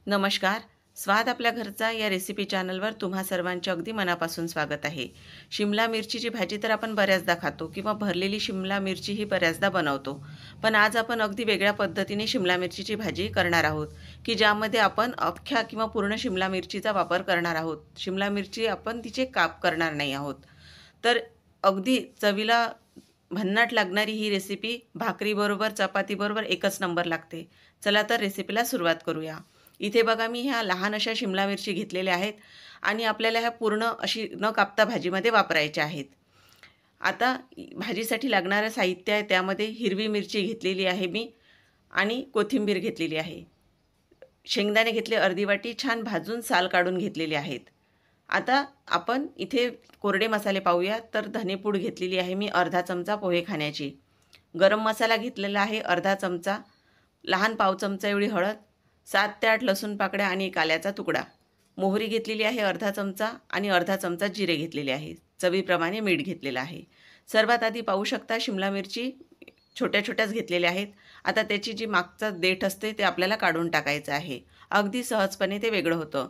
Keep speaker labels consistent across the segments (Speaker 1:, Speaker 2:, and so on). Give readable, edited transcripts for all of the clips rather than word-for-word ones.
Speaker 1: नमस्कार. स्वाद आपल्या घरचा या रेसिपी चॅनलवर तुम्हा सर्वांचे अगदी मनापासून स्वागत आहे. शिमला मिरचीची भाजी तर आपण बऱ्याचदा खातो किंवा भरलेली शिमला मिरची ही बऱ्याचदा बनवतो. पण आज आपण अगदी वेगळ्या पद्धतीने शिमला मिरचीची भाजी करणार आहोत, की ज्यामध्ये आपण अख्ख्या किंवा पूर्ण शिमला मिरचीचा वापर करणार आहोत. शिमला मिरची आपण तिचे काप करणार नाही आहोत. तर अगदी चवीला भन्नाट लागणारी ही रेसिपी भाकरीबरोबर, चपातीबरोबर एकच नंबर लागते. चला तर रेसिपीला सुरुवात करूया. इथे बघा मी ह्या लहान अशा शिमला मिरची घेतलेल्या आहेत आणि आपल्याला ह्या पूर्ण अशी न कापता भाजीमध्ये वापरायच्या आहेत. आता भाजीसाठी लागणारं साहित्य आहे त्यामध्ये हिरवी मिरची घेतलेली आहे मी आणि कोथिंबीर घेतलेली आहे. शेंगदाणे घेतले अर्धी वाटी, छान भाजून साल काढून घेतलेले आहेत. आता आपण इथे कोरडे मसाले पाहूया. तर धनेपूड घेतलेली आहे मी अर्धा चमचा पोहे खाण्याची. गरम मसाला घेतलेला आहे अर्धा चमचा. लहान पाव चमचा एवढी हळद, 7 ते 8 लसूण पाकळ्या आणि एक आल्याचा तुकडा. मोहरी घेतलेली आहे अर्धा चमचा आणि अर्धा चमचा जिरे घेतलेले आहे. चवीप्रमाणे मीठ घेतलेलं आहे. सर्वात आधी पाहू शकता शिमला मिरची छोट्या छोट्याच घेतलेल्या आहेत. आता त्याची जी मागचा देठ असते ते आपल्याला काढून टाकायचं आहे. अगदी सहजपणे ते वेगळं होतं.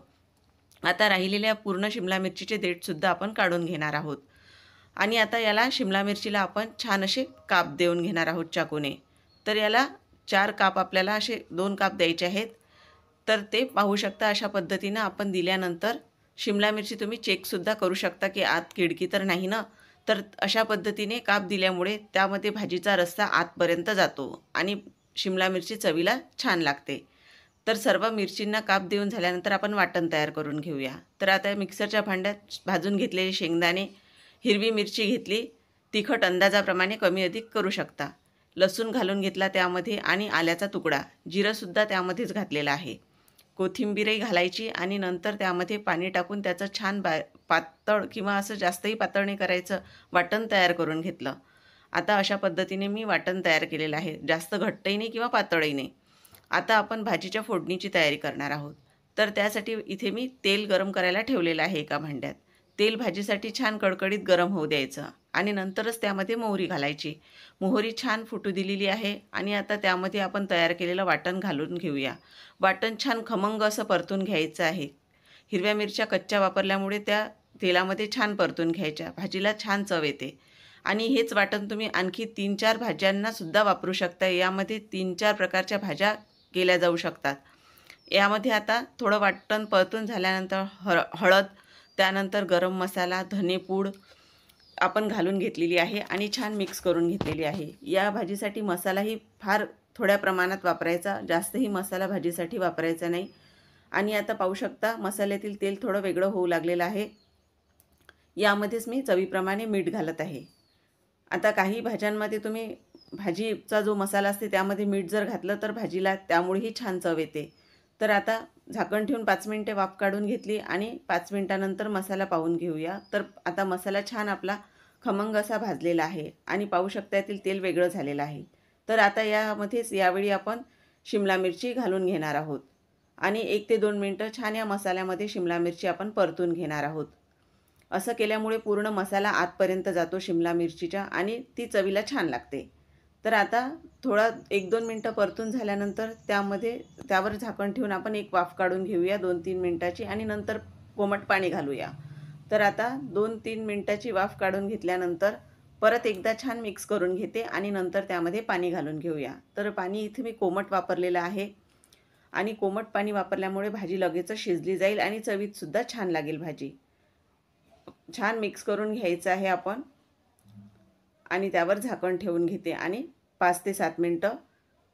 Speaker 1: आता राहिलेल्या पूर्ण शिमला मिरचीचे देठसुद्धा आपण काढून घेणार आहोत. आणि आता याला शिमला मिरचीला आपण छान असे काप देऊन घेणार आहोत चाकूने. तर याला 4 काप आपल्याला असे 2 काप द्यायचे आहेत. तर ते पाहू शकता अशा पद्धतीनं आपण दिल्यानंतर शिमला मिरची तुम्ही चेकसुद्धा करू शकता की आत किडकी तर नाही ना. तर अशा पद्धतीने काप दिल्यामुळे त्यामध्ये भाजीचा रस्सा आतपर्यंत जातो आणि शिमला मिरची चवीला छान लागते. तर सर्व मिरचींना काप देऊन झाल्यानंतर आपण वाटण तयार करून घेऊया. तर आता मिक्सरच्या भांड्यात भाजून घेतलेले शेंगदाणे, हिरवी मिरची घेतली, तिखट अंदाजाप्रमाणे कमी अधिक करू शकता. लसूण घालून घेतला त्यामध्ये आणि आल्याचा तुकडा, जिरंसुद्धा त्यामध्येच घातलेलं आहे. कोथिंबीरही घालायची आणि नंतर त्यामध्ये पाणी टाकून त्याचं छान पातळ किंवा असं जास्तही पातळ नाही करायचं, वाटण तयार करून घेतलं. आता अशा पद्धतीने मी वाटण तयार केलेलं आहे. जास्त घट्टही नाही किंवा पातळही नाही. आता आपण भाजीच्या फोडणीची तयारी करणार आहोत. तर त्यासाठी इथे मी तेल गरम करायला ठेवलेलं आहे एका भांड्यात. तेल भाजीसाठी छान कडकडीत गरम होऊ द्यायचं आणि नंतरच त्यामध्ये मोहरी घालायची. मोहरी छान फुटू दिलेली आहे आणि आता त्यामध्ये आपण तयार केलेलं वाटण घालून घेऊया. वाटण छान खमंग असं परतून घ्यायचं आहे. हिरव्या मिरच्या कच्च्या वापरल्यामुळे त्या तेलामध्ये छान परतून घ्यायच्या. भाजीला छान चव येते. आणि हेच वाटण तुम्ही आणखी 3-4 भाज्यांनासुद्धा वापरू शकता. यामध्ये 3-4 प्रकारच्या भाज्या केल्या जाऊ शकतात. यामध्ये आता थोडं वाटण परतून झाल्यानंतर हळद, त्यानंतर गरम मसाला, धनेपूड आपण घालून घेतलेली आहे आणि छान मिक्स करून घेतलेली आहे. या भाजीसाठी मसालाही फार थोड्या प्रमाणात वापरायचा, जास्तही मसाला भाजीसाठी वापरायचा नाही. आणि आता पाहू शकता मसाल्यातील तेल थोडं वेगळं होऊ लागलेलं आहे. यामध्येच मी चवीप्रमाणे मीठ घालत आहे. आता काही भाज्यांमध्ये तुम्ही भाजीचा जो मसाला असते त्यामध्ये मीठ जर घातलं तर भाजीला त्यामुळेही छान चव येते. तर आता झाकण ठेवून 5 मिनिटे वाफ काढून घेतली आणि 5 मिनिटानंतर मसाला पाहून घेऊया. तर आता मसाला छान आपला खमंग असा भाजलेला आहे आणि पाहू शकता यातील तेल वेगळं झालेलं आहे. तर आता यामध्येच यावेळी आपण शिमला मिरची घालून घेणार आहोत आणि 1 ते 2 मिनिटं छान या मसाल्यामध्ये शिमला मिरची आपण परतून घेणार आहोत. असं केल्यामुळे पूर्ण मसाला आतपर्यंत जातो शिमला मिरचीच्या आणि ती चवीला छान लागते. तर आता थोडा 1-2 मिनिटं परतून झाल्यानंतर त्यावर झाकण ठेवून आपण एक वाफ काढून घेऊया 2-3 मिनिटाची आणि नंतर कोमट पाणी घालूया. तर आता 2-3 मिनिटाची वाफ काढून घेतल्यानंतर परत एकदा छान मिक्स करून घेते आणि नंतर त्यामध्ये पाणी घालून घेऊया. तर पाणी इथे मी कोमट वापरलेलं आहे आणि कोमट पाणी वापरल्यामुळे भाजी लगेचच शिजली जाईल आणि चवीतसुद्धा छान लागेल भाजी. छान मिक्स करून घ्यायचं आहे आपण आणि त्यावर झाकण ठेवून घेते आणि 5 ते 7 मिनिटं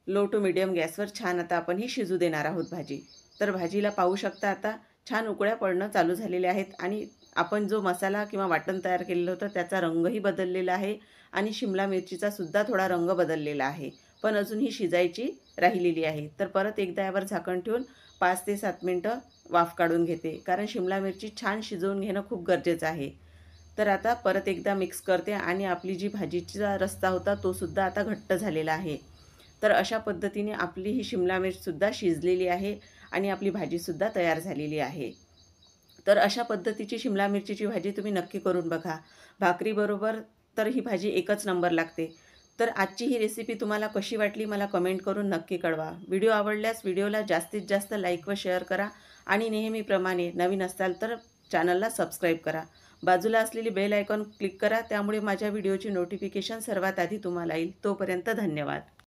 Speaker 1: लो टू मीडियम गॅसवर छान आता आपण ही शिजू देणार आहोत भाजी. तर भाजीला पाहू शकता आता छान उकळ्या पडणं चालू झालेल्या आहेत आणि आपण जो मसाला किंवा वाटण तयार केलेलं होतं त्याचा रंगही बदललेला आहे आणि शिमला मिरचीचा सुद्धा थोडा रंग बदललेला आहे. पण अजून ही शिजायची राहिलेली आहे. तर परत एकदा यावर झाकण ठेवून 5 ते 7 मिनिटं वाफ काढून घेते, कारण शिमला मिरची छान शिजवून घेणं खूप गरजेचं आहे. तर आता परत एकदा मिक्स करते आणि आपली जी भाजीचा रस्सा होता तो सुद्धा आता घट्ट झालेला आहे. तर अशा पद्धतीने आपली ही शिमला मिरचीसुद्धा शिजलेली आहे आणि आपली भाजीसुद्धा तयार झालेली आहे. तर अशा पद्धतीची शिमला मिरचीची भाजी तुम्ही नक्की करून बघा. भाकरीबरोबर तर ही भाजी एकच नंबर लागते. तर आजची ही रेसिपी तुम्हाला कशी वाटली मला कमेंट करून नक्की कळवा. व्हिडिओ आवडल्यास व्हिडिओला जास्तीत जास्त लाईक व शेअर करा आणि नेहमीप्रमाणे नवीन असाल तर चॅनलला सबस्क्राईब करा. बाजूला असलेली बेल आयकॉन क्लिक करा, त्यामुळे माझ्या व्हिडिओची नोटिफिकेशन सर्वात आधी तुम्हाला येईल. तोपर्यंत धन्यवाद.